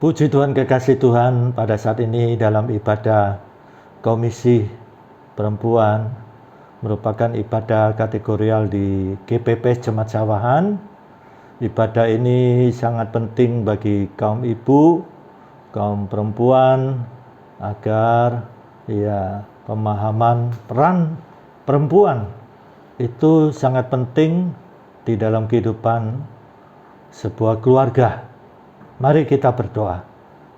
Puji Tuhan, kekasih Tuhan, pada saat ini dalam ibadah Komisi Perempuan merupakan ibadah kategorial di GPP Jemaat Sawahan. Ibadah ini sangat penting bagi kaum ibu, kaum perempuan, agar pemahaman peran perempuan itu sangat penting di dalam kehidupan sebuah keluarga. Mari kita berdoa.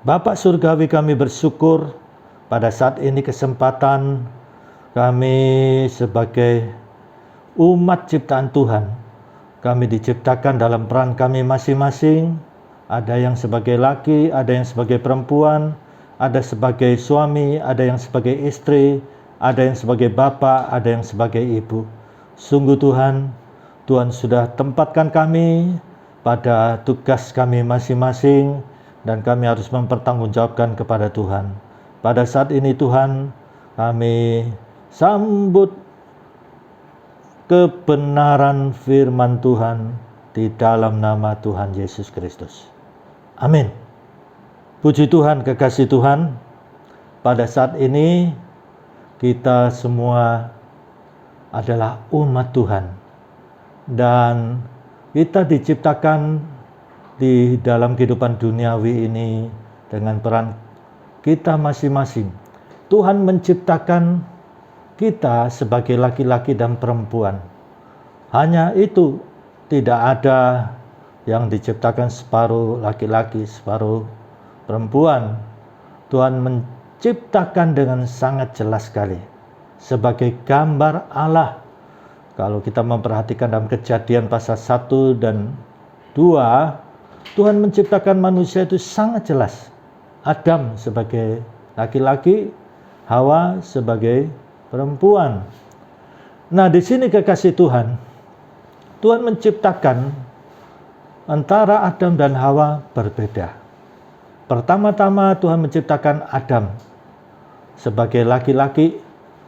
Bapa Surgawi, kami bersyukur pada saat ini kesempatan kami sebagai umat ciptaan Tuhan. Kami diciptakan dalam peran kami masing-masing. Ada yang sebagai laki, ada yang sebagai perempuan, ada sebagai suami, ada yang sebagai istri, ada yang sebagai bapak, ada yang sebagai ibu. Sungguh Tuhan, Tuhan sudah tempatkan kami pada tugas kami masing-masing, dan kami harus mempertanggungjawabkan kepada Tuhan. Pada saat ini Tuhan, kami sambut kebenaran firman Tuhan di dalam nama Tuhan Yesus Kristus. Amin. Puji Tuhan, kekasih Tuhan, pada saat ini kita semua adalah umat Tuhan, dan kita diciptakan di dalam kehidupan duniawi ini dengan peran kita masing-masing. Tuhan menciptakan kita sebagai laki-laki dan perempuan. Hanya itu, tidak ada yang diciptakan separuh laki-laki, separuh perempuan. Tuhan menciptakan dengan sangat jelas sekali sebagai gambar Allah. Kalau kita memperhatikan dalam Kejadian pasal 1 dan 2, Tuhan menciptakan manusia itu sangat jelas. Adam sebagai laki-laki, Hawa sebagai perempuan. Nah, di sini kekasih Tuhan, Tuhan menciptakan antara Adam dan Hawa berbeda. Pertama-tama Tuhan menciptakan Adam sebagai laki-laki,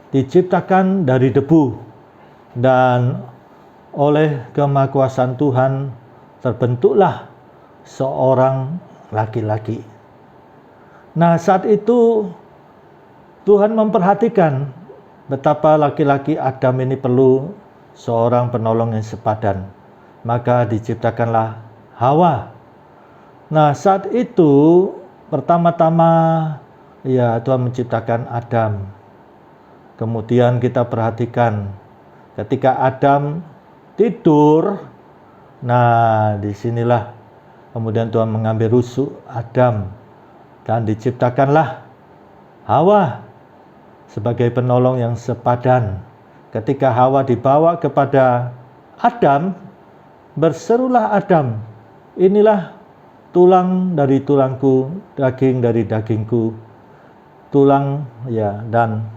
diciptakan dari debu. Dan oleh kemahakuasaan Tuhan terbentuklah seorang laki-laki. Nah, saat itu Tuhan memperhatikan betapa laki-laki Adam ini perlu seorang penolong yang sepadan. Maka diciptakanlah Hawa. Nah, saat itu pertama-tama Tuhan menciptakan Adam. Kemudian kita perhatikan ketika Adam tidur, nah disinilah kemudian Tuhan mengambil rusuk Adam dan diciptakanlah Hawa sebagai penolong yang sepadan. Ketika Hawa dibawa kepada Adam, berserulah Adam, "Inilah tulang dari tulangku, daging dari dagingku, tulang dan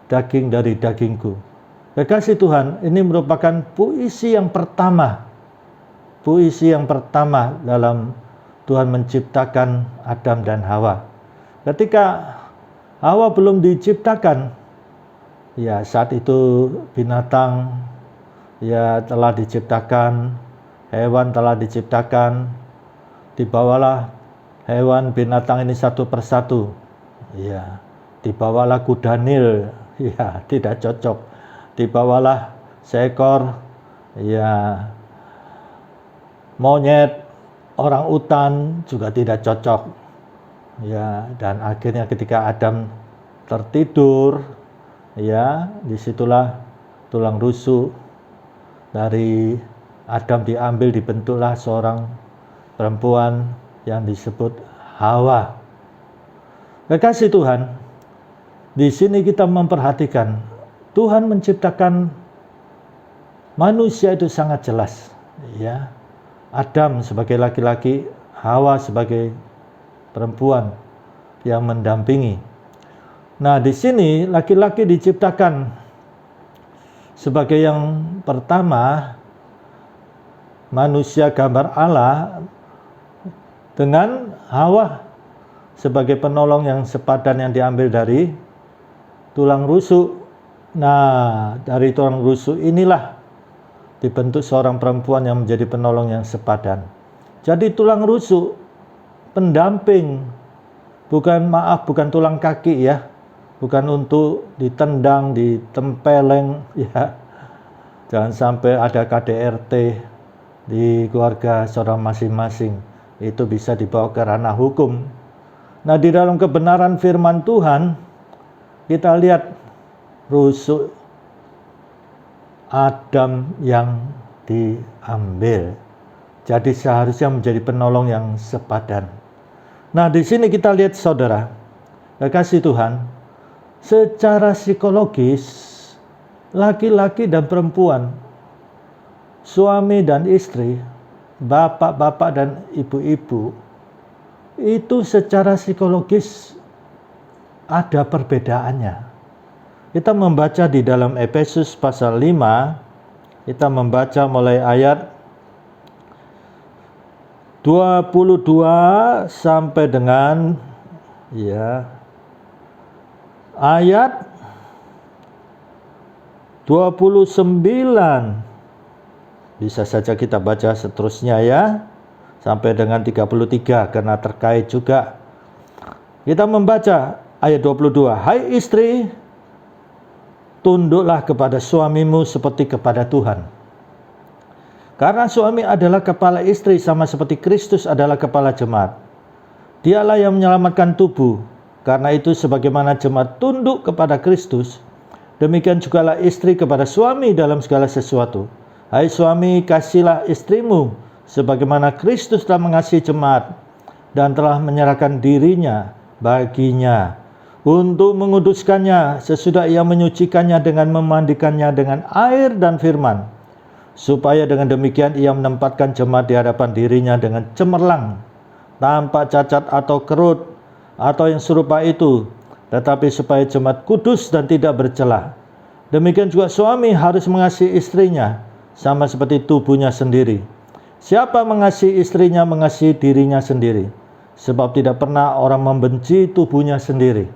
daging dari dagingku." Kekasih Tuhan, ini merupakan puisi yang pertama dalam Tuhan menciptakan Adam dan Hawa. Ketika Hawa belum diciptakan, saat itu binatang telah diciptakan, hewan telah diciptakan, dibawalah hewan binatang ini satu persatu. Dibawalah kuda Nil, tidak cocok. Dibawalah seekor monyet, orang utan, juga tidak cocok. Dan akhirnya ketika Adam tertidur, disitulah tulang rusuk dari Adam diambil, dibentuklah seorang perempuan yang disebut Hawa. Kekasih Tuhan, di sini kita memperhatikan Tuhan menciptakan manusia itu sangat jelas. Adam sebagai laki-laki, Hawa sebagai perempuan yang mendampingi. Nah, di sini laki-laki diciptakan sebagai yang pertama, manusia gambar Allah, dengan Hawa sebagai penolong yang sepadan yang diambil dari tulang rusuk. Nah, dari tulang rusuk inilah dibentuk seorang perempuan yang menjadi penolong yang sepadan. Jadi tulang rusuk pendamping, bukan tulang kaki ya, bukan untuk ditendang, ditempeleng ya. Jangan sampai ada KDRT di keluarga saudara masing-masing, itu bisa dibawa ke ranah hukum. Nah, di dalam kebenaran firman Tuhan, kita lihat rusuk Adam yang diambil. Jadi seharusnya menjadi penolong yang sepadan. Nah, di sini kita lihat saudara, kekasih Tuhan, secara psikologis, laki-laki dan perempuan, suami dan istri, bapak-bapak dan ibu-ibu, itu secara psikologis ada perbedaannya. Kita membaca di dalam Efesus pasal 5, kita membaca mulai ayat 22 sampai dengan ayat 29. Bisa saja kita baca seterusnya ya, sampai dengan 33 karena terkait juga. Kita membaca ayat 22. Hai istri, tunduklah kepada suamimu seperti kepada Tuhan. Karena suami adalah kepala istri sama seperti Kristus adalah kepala jemaat. Dialah yang menyelamatkan tubuh. Karena itu sebagaimana jemaat tunduk kepada Kristus, demikian jugalah istri kepada suami dalam segala sesuatu. Hai suami, kasihilah istrimu sebagaimana Kristus telah mengasihi jemaat dan telah menyerahkan dirinya baginya untuk menguduskannya sesudah ia menyucikannya dengan memandikannya dengan air dan firman, supaya dengan demikian ia menempatkan jemaat di hadapan dirinya dengan cemerlang, tanpa cacat atau kerut atau yang serupa itu, tetapi supaya jemaat kudus dan tidak bercela. Demikian juga suami harus mengasihi istrinya sama seperti tubuhnya sendiri. Siapa mengasihi istrinya mengasihi dirinya sendiri, sebab tidak pernah orang membenci tubuhnya sendiri,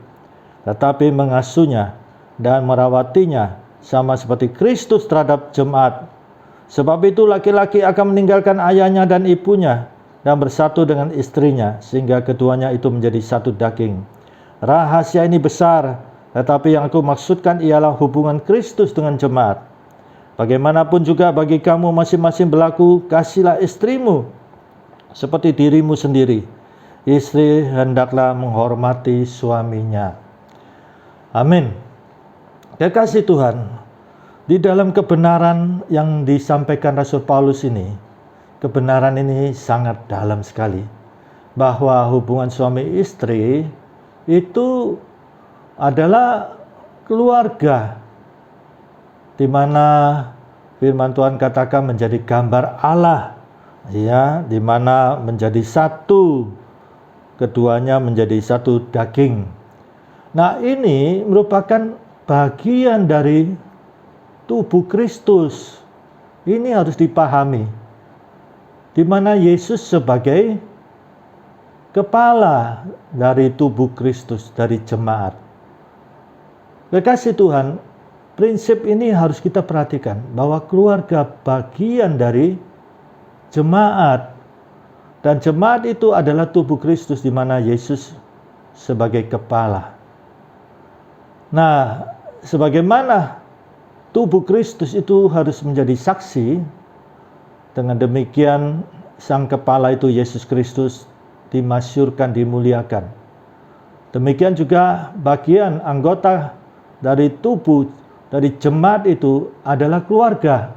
tetapi mengasuhnya dan merawatinya sama seperti Kristus terhadap jemaat. Sebab itu laki-laki akan meninggalkan ayahnya dan ibunya dan bersatu dengan istrinya, sehingga keduanya itu menjadi satu daging. Rahasia ini besar, tetapi yang aku maksudkan ialah hubungan Kristus dengan jemaat. Bagaimanapun juga bagi kamu masing-masing berlaku, kasihilah istrimu seperti dirimu sendiri. Istri hendaklah menghormati suaminya. Amin. Kekasih Tuhan, di dalam kebenaran yang disampaikan Rasul Paulus ini, kebenaran ini sangat dalam sekali. Bahwa hubungan suami istri itu adalah keluarga, di mana firman Tuhan katakan menjadi gambar Allah, ya, di mana menjadi satu, keduanya menjadi satu daging. Nah, ini merupakan bagian dari tubuh Kristus. Ini harus dipahami, di mana Yesus sebagai kepala dari tubuh Kristus, dari jemaat. Kekasih Tuhan, prinsip ini harus kita perhatikan, bahwa keluarga bagian dari jemaat, dan jemaat itu adalah tubuh Kristus di mana Yesus sebagai kepala. Nah, sebagaimana tubuh Kristus itu harus menjadi saksi, dengan demikian sang kepala itu Yesus Kristus dimasyurkan, dimuliakan. Demikian juga bagian anggota dari tubuh dari jemaat itu adalah keluarga.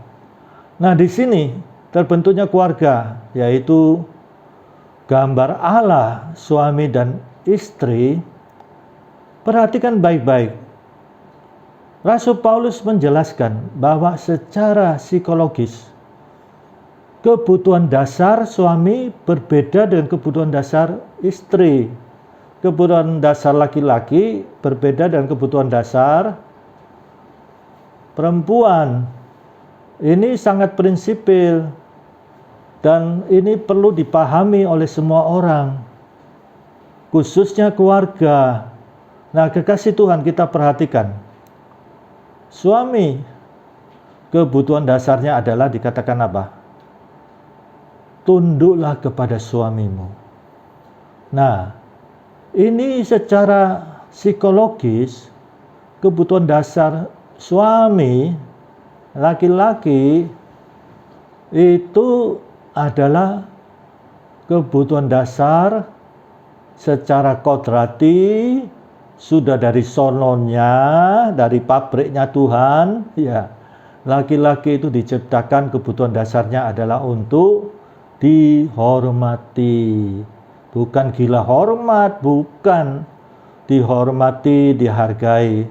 Nah, di sini terbentuknya keluarga, yaitu gambar Allah, suami dan istri. Perhatikan baik-baik. Rasul Paulus menjelaskan bahwa secara psikologis, kebutuhan dasar suami berbeda dengan kebutuhan dasar istri. Kebutuhan dasar laki-laki berbeda dengan kebutuhan dasar perempuan. Ini sangat prinsipil dan ini perlu dipahami oleh semua orang, khususnya keluarga. Nah, kekasih Tuhan, kita perhatikan, suami kebutuhan dasarnya adalah dikatakan apa? Tunduklah kepada suamimu. Nah, ini secara psikologis kebutuhan dasar suami laki-laki itu adalah kebutuhan dasar secara kodrati, sudah dari sononya, dari pabriknya Tuhan, ya. Laki-laki itu diciptakan kebutuhan dasarnya adalah untuk dihormati. Bukan gila hormat, bukan. Dihormati, dihargai.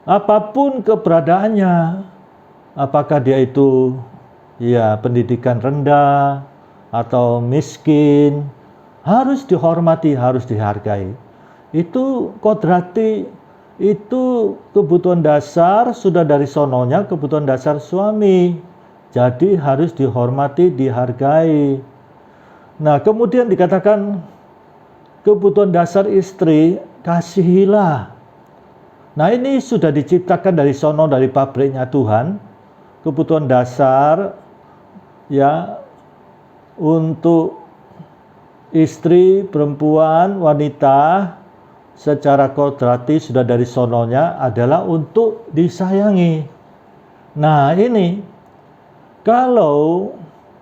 Apapun keberadaannya, apakah dia itu ya pendidikan rendah atau miskin, harus dihormati, harus dihargai. Itu kodrati, itu kebutuhan dasar, sudah dari sononya kebutuhan dasar suami. Jadi harus dihormati, dihargai. Nah, kemudian dikatakan kebutuhan dasar istri, kasihilah. Nah, ini sudah diciptakan dari sono, dari pabriknya Tuhan. Kebutuhan dasar ya untuk istri, perempuan, wanita secara kodrati sudah dari sononya adalah untuk disayangi. Nah, ini kalau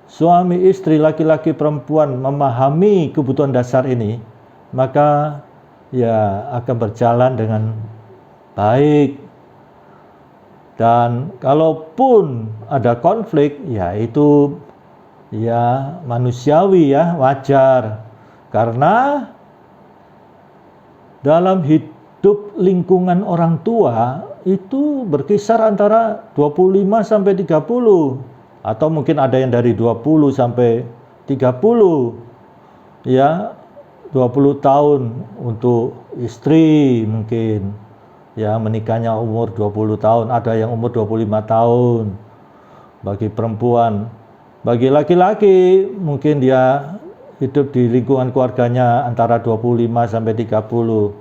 suami istri, laki-laki, perempuan memahami kebutuhan dasar ini, maka ya akan berjalan dengan baik. Dan kalaupun ada konflik, ya itu ya manusiawi, ya wajar. Karena dalam hidup lingkungan orang tua itu berkisar antara 25 sampai 30, atau mungkin ada yang dari 20 sampai 30. Ya, 20 tahun untuk istri mungkin. Ya, menikahnya umur 20 tahun, ada yang umur 25 tahun. Bagi perempuan, bagi laki-laki mungkin dia hidup di lingkungan keluarganya antara 25 sampai 30.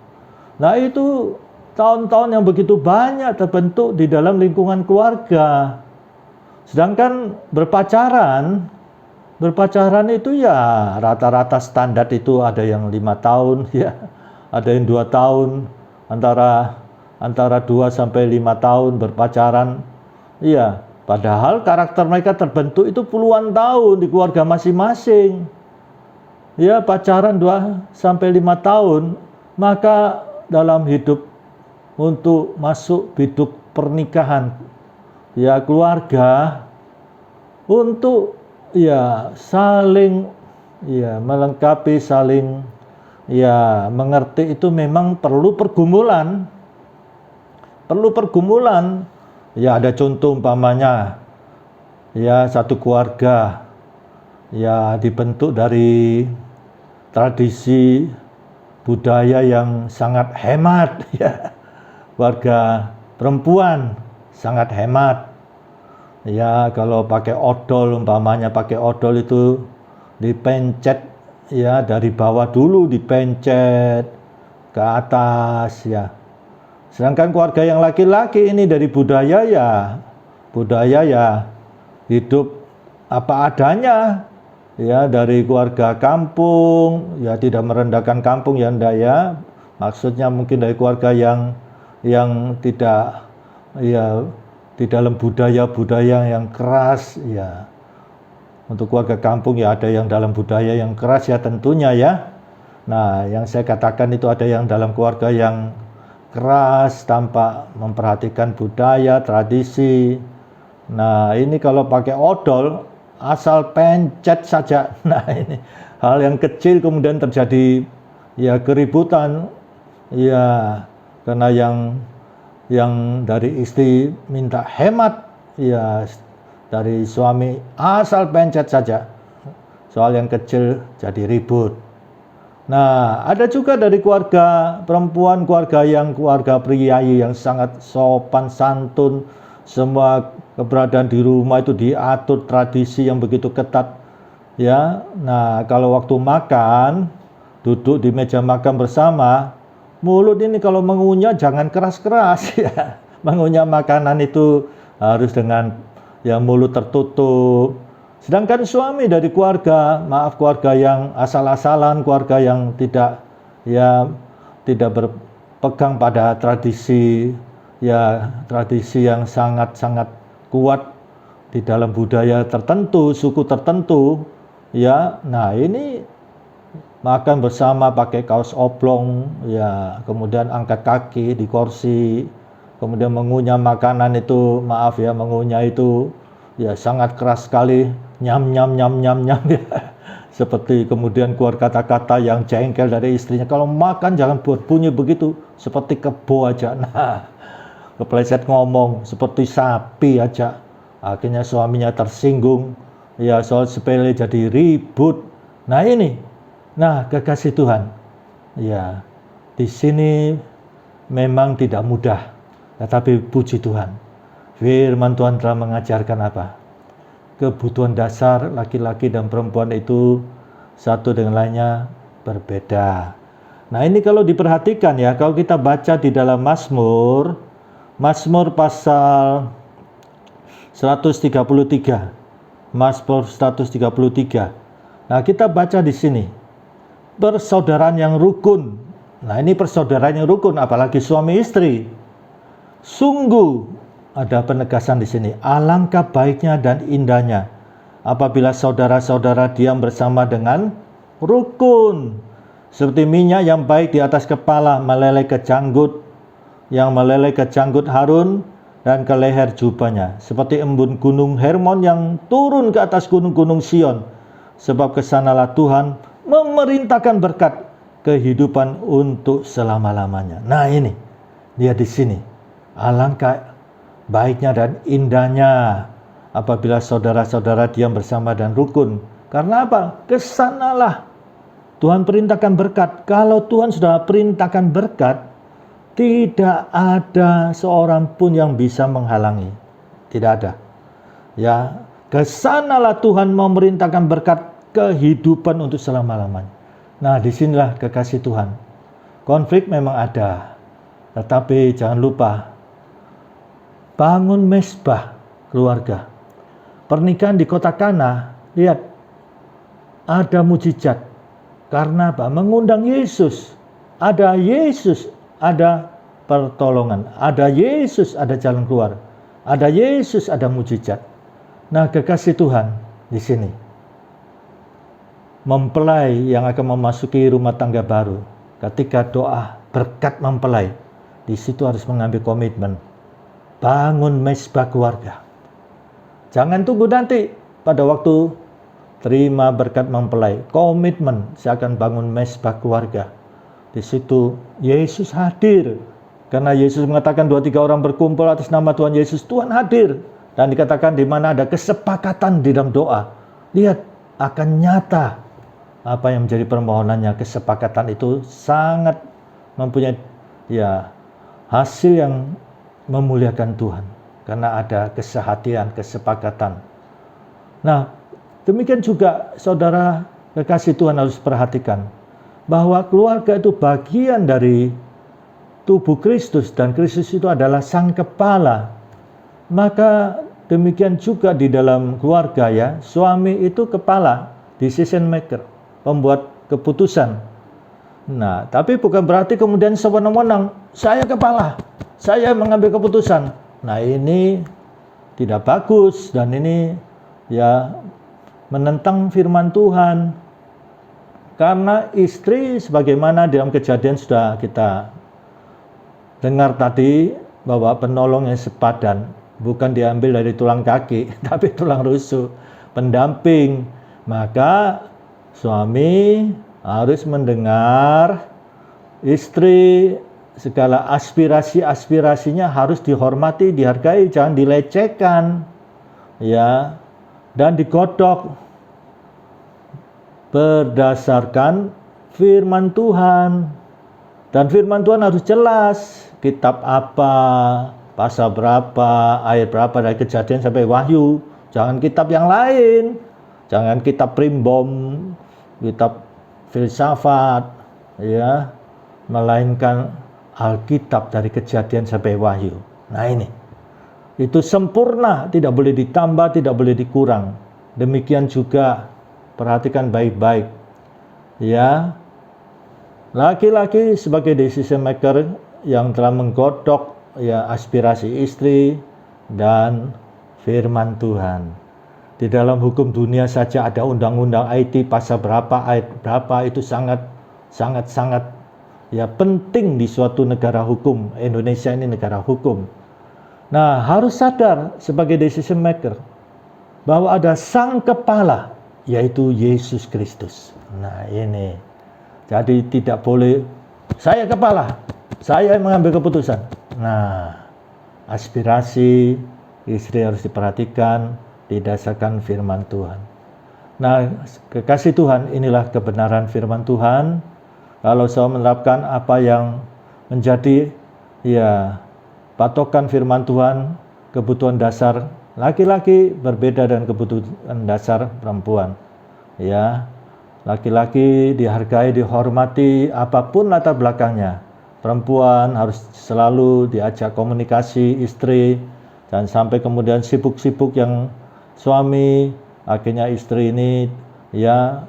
Nah, itu tahun-tahun yang begitu banyak terbentuk di dalam lingkungan keluarga. Sedangkan berpacaran itu ya rata-rata standar itu ada yang 5 tahun, ya, ada yang 2 tahun, antara 2 sampai 5 tahun berpacaran. Iya, padahal karakter mereka terbentuk itu puluhan tahun di keluarga masing-masing. Ya, pacaran 2 sampai 5 tahun, maka dalam hidup untuk masuk hidup pernikahan, ya keluarga, untuk ya saling ya melengkapi, saling ya mengerti, itu memang perlu pergumulan. Ya, ada contoh umpamanya ya satu keluarga ya dibentuk dari tradisi budaya yang sangat hemat, ya. Warga perempuan sangat hemat. Ya, kalau pakai odol, umpamanya pakai odol itu dipencet ya dari bawah dulu, dipencet ke atas, ya. Sedangkan keluarga yang laki-laki ini dari budaya ya hidup apa adanya, ya, dari keluarga kampung, ya tidak merendahkan kampung, ya enggak, ya. Maksudnya mungkin dari keluarga yang tidak ya di dalam budaya yang keras, ya. Untuk keluarga kampung ya ada yang dalam budaya yang keras, ya tentunya, ya. Nah, yang saya katakan itu ada yang dalam keluarga yang keras tanpa memperhatikan budaya, tradisi. Nah, ini kalau pakai odol asal pencet saja. Nah, ini hal yang kecil kemudian terjadi ya keributan. Ya, karena yang dari istri minta hemat, ya dari suami asal pencet saja. Soal yang kecil jadi ribut. Nah, ada juga dari keluarga perempuan, keluarga priayi yang sangat sopan santun, semua keberadaan di rumah itu diatur tradisi yang begitu ketat, ya. Nah, kalau waktu makan, duduk di meja makan bersama, mulut ini kalau mengunyah jangan keras-keras, ya. Mengunyah makanan itu harus dengan ya mulut tertutup, Sedangkan suami dari keluarga, maaf, keluarga yang asal-asalan, keluarga yang tidak berpegang pada tradisi, tradisi yang sangat-sangat kuat di dalam budaya tertentu, suku tertentu, Nah, ini makan bersama pakai kaos oblong, kemudian angkat kaki di kursi, kemudian mengunyah makanan itu, maaf mengunyah itu sangat keras sekali, nyam nyam nyam nyam nyam seperti kemudian keluar kata-kata yang jengkel dari istrinya, kalau makan jangan buat bunyi begitu, seperti kebo aja. Nah, kepleset ngomong seperti sapi aja. Akhirnya suaminya tersinggung, soal sepele jadi ribut. Nah, kekasih Tuhan, di sini memang tidak mudah, tetapi puji Tuhan, firman Tuhan telah mengajarkan apa? Kebutuhan dasar laki-laki dan perempuan itu satu dengan lainnya berbeda. Nah, ini kalau diperhatikan kalau kita baca di dalam Mazmur pasal 133. Mazmur 133. Nah, kita baca di sini. Persaudaraan yang rukun. Nah, ini persaudaraan yang rukun, apalagi suami istri. Sungguh ada penegasan di sini. Alangkah baiknya dan indahnya apabila saudara-saudara diam bersama dengan rukun. Seperti minyak yang baik di atas kepala meleleh ke janggut, Harun dan ke leher jubahnya. Seperti embun gunung Hermon yang turun ke atas gunung-gunung Sion. Sebab kesanalah Tuhan memerintahkan berkat kehidupan untuk selama-lamanya. Nah, ini dia di sini. Alangkah baiknya dan indahnya apabila saudara-saudara diam bersama dan rukun. Karena apa? Kesanalah Tuhan perintahkan berkat. Kalau Tuhan sudah perintahkan berkat, tidak ada seorang pun yang bisa menghalangi. Tidak ada. Kesanalah Tuhan memerintahkan berkat kehidupan untuk selama-lamanya. Nah, disinilah kekasih Tuhan. Konflik memang ada, tetapi jangan lupa bangun mesbah keluarga. Pernikahan di kota Kana, lihat, ada mujizat. Karena apa? Mengundang Yesus. Ada Yesus, ada pertolongan. Ada Yesus, ada jalan keluar. Ada Yesus, ada mujizat. Nah, kekasih Tuhan di sini. Mempelai yang akan memasuki rumah tangga baru, ketika doa berkat mempelai, di situ harus mengambil komitmen. Bangun mesbah keluarga. Jangan tunggu nanti pada waktu terima berkat mempelai. Komitmen, saya akan bangun mesbah keluarga. Di situ Yesus hadir. Karena Yesus mengatakan 2-3 orang berkumpul atas nama Tuhan Yesus, Tuhan hadir. Dan dikatakan di mana ada kesepakatan di dalam doa. Lihat, akan nyata apa yang menjadi permohonannya. Kesepakatan itu sangat mempunyai hasil yang memuliakan Tuhan. Karena ada kesehatian, kesepakatan. Nah, demikian juga saudara kekasih Tuhan harus perhatikan bahwa keluarga itu bagian dari tubuh Kristus dan Kristus itu adalah sang kepala. Maka demikian juga di dalam keluarga suami itu kepala, decision maker, pembuat keputusan. Nah, tapi bukan berarti kemudian sewenang-wenang, saya kepala, saya mengambil keputusan. Nah, ini tidak bagus dan ini menentang firman Tuhan. Karena istri sebagaimana dalam Kejadian sudah kita dengar tadi, bahwa penolong yang sepadan bukan diambil dari tulang kaki, tapi tulang rusuk, pendamping. Maka suami harus mendengar istri, segala aspirasinya harus dihormati, dihargai, jangan dilecehkan, dan digodok berdasarkan firman Tuhan. Dan firman Tuhan harus jelas, kitab apa, pasal berapa, ayat berapa dari Kejadian sampai Wahyu. Jangan kitab yang lain, jangan kitab primbon, kitab filsafat, melainkan Alkitab dari Kejadian sampai Wahyu. Nah, ini itu sempurna, tidak boleh ditambah, tidak boleh dikurang. Demikian juga perhatikan baik-baik. Ya, laki-laki sebagai decision maker yang telah menggodok ya aspirasi istri dan firman Tuhan. Di dalam hukum dunia saja ada undang-undang IT pasal berapa, ayat berapa, itu sangat ya penting di suatu negara hukum. Indonesia ini negara hukum. Nah, harus sadar sebagai decision maker bahwa ada sang kepala, yaitu Yesus Kristus. Nah, ini. Jadi tidak boleh saya kepala, saya yang mengambil keputusan. Nah, aspirasi istri harus diperhatikan didasarkan firman Tuhan. Nah, kekasih Tuhan, inilah kebenaran firman Tuhan. Kalau saya menerapkan apa yang menjadi ya patokan firman Tuhan, kebutuhan dasar laki-laki berbeda dengan kebutuhan dasar perempuan. Ya, laki-laki dihargai, dihormati apapun latar belakangnya. Perempuan harus selalu diajak komunikasi istri, dan sampai kemudian sibuk-sibuk yang suami, akhirnya istri ini ya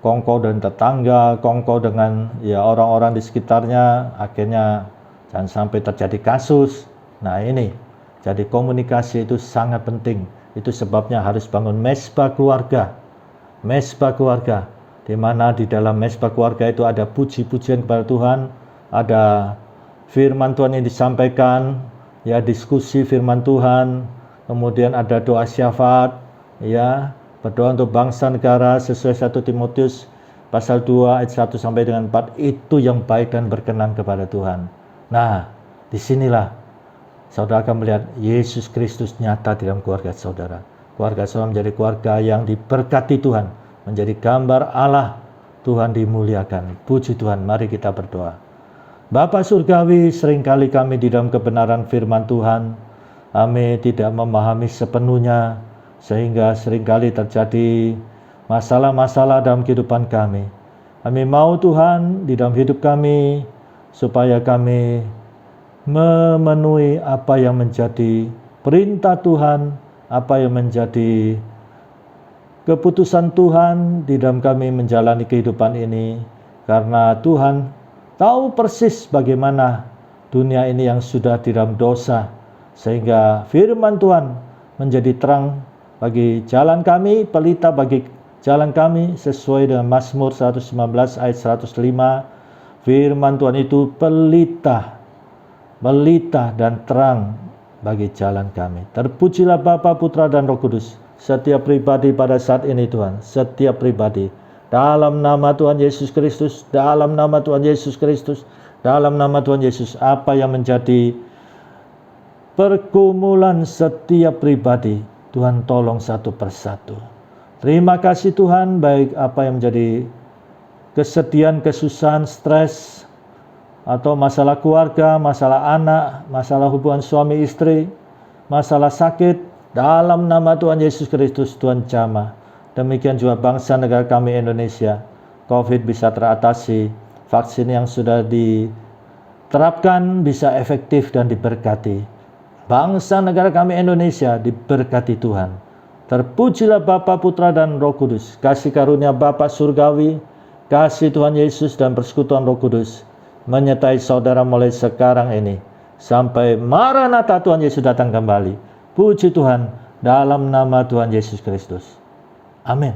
kongko dengan tetangga, kongko dengan ya orang-orang di sekitarnya, akhirnya jangan sampai terjadi kasus. Nah, ini jadi komunikasi itu sangat penting. Itu sebabnya harus bangun mesbah keluarga, di mana di dalam mesbah keluarga itu ada puji-pujian kepada Tuhan, ada firman Tuhan yang disampaikan, ya diskusi firman Tuhan, kemudian ada doa syafaat, ya berdoa untuk bangsa negara sesuai 1 Timotius pasal 2 ayat 1 sampai dengan 4, itu yang baik dan berkenan kepada Tuhan. Nah, disinilah saudara akan melihat Yesus Kristus nyata di dalam keluarga saudara. Keluarga saudara menjadi keluarga yang diberkati Tuhan, menjadi gambar Allah, Tuhan dimuliakan. Puji Tuhan, mari kita berdoa. Bapa Surgawi, seringkali kami di dalam kebenaran firman Tuhan, kami tidak memahami sepenuhnya, sehingga seringkali terjadi masalah-masalah dalam kehidupan kami. Kami mau Tuhan di dalam hidup kami, supaya kami memenuhi apa yang menjadi perintah Tuhan, apa yang menjadi keputusan Tuhan di dalam kami menjalani kehidupan ini. Karena Tuhan tahu persis bagaimana dunia ini yang sudah di dalam dosa, sehingga firman Tuhan menjadi terang bagi jalan kami, pelita bagi jalan kami, sesuai dengan Mazmur 119 ayat 105. Firman Tuhan itu pelita dan terang bagi jalan kami. Terpujilah Bapa, Putra dan Roh Kudus, setiap pribadi pada saat ini Tuhan, setiap pribadi. Dalam nama Tuhan Yesus Kristus, dalam nama Tuhan Yesus Kristus, dalam nama Tuhan Yesus, apa yang menjadi pergumulan setiap pribadi, Tuhan tolong satu persatu. Terima kasih Tuhan, baik apa yang menjadi kesedihan, kesusahan, stres, atau masalah keluarga, masalah anak, masalah hubungan suami istri, masalah sakit, dalam nama Tuhan Yesus Kristus, Tuhan jamah. Demikian juga bangsa negara kami Indonesia, COVID bisa teratasi, vaksin yang sudah diterapkan bisa efektif dan diberkati. Bangsa negara kami Indonesia diberkati Tuhan. Terpujilah Bapa, Putra dan Roh Kudus. Kasih karunia Bapa Surgawi, kasih Tuhan Yesus dan persekutuan Roh Kudus menyertai saudara mulai sekarang ini sampai Maranatha Tuhan Yesus datang kembali. Puji Tuhan, dalam nama Tuhan Yesus Kristus. Amin.